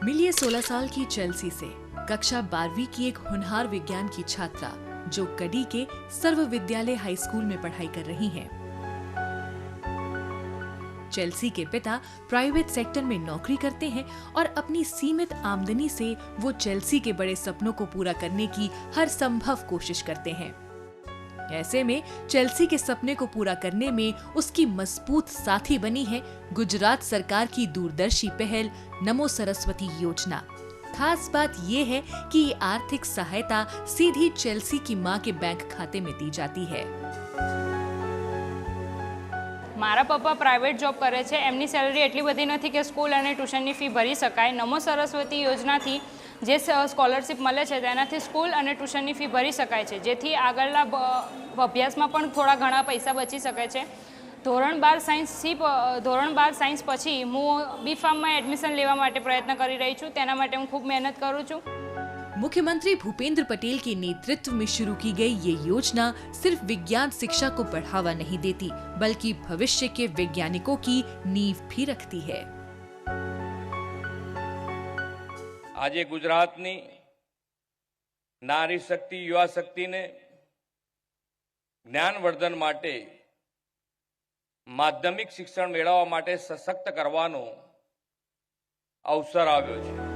मिलिए 16 साल की चेल्सी से कक्षा 12वीं की एक होनहार विज्ञान की छात्रा जो कडी के सर्व विद्यालय हाई स्कूल में पढ़ाई कर रही हैं। चेल्सी के पिता प्राइवेट सेक्टर में नौकरी करते हैं और अपनी सीमित आमदनी से वो चेल्सी के बड़े सपनों को पूरा करने की हर संभव कोशिश करते हैं। ऐसे में चेल्सी के सपने को पूरा करने में उसकी मजबूत साथी बनी है गुजरात सरकार की दूरदर्शी पहल नमो सरस्वती योजना। खास बात ये है कि ये आर्थिक सहायता सीधी चेल्सी की मां के बैंक खाते में दी जाती है। मारा पप्पा प्राइवेट जॉब करे छे, एमनी सेलरी एटली बधी नथी के स्कूल अने ट्यूशननी फी भरी शकाय। नमो सरस्वती योजनाथी जे स्कॉलरशिप मळे छे तेनाथी स्कूल अने ट्यूशननी फी भरी शकाय छे, जेथी आगळना अभ्यासमां पण थोड़ा घणा पैसा बची शके छे। ધોરણ 12 साइंस पछी हूँ B.Pharm में एडमिशन लेवा माटे प्रयत्न करी रही छूँ। तेना माटे हूँ खूब मेहनत करूँ छूँ। मुख्यमंत्री भूपेंद्र पटेल के नेतृत्व में शुरू की गई ये योजना सिर्फ विज्ञान शिक्षा को बढ़ावा नहीं देती, बल्कि भविष्य के वैज्ञानिकों की नींव भी रखती है। आज गुजरातनी नारी शक्ति युवा शक्ति ने ज्ञानवर्धन माटे माध्यमिक शिक्षण मेळववा माटे सशक्त करवानो अवसर आव्यो छे।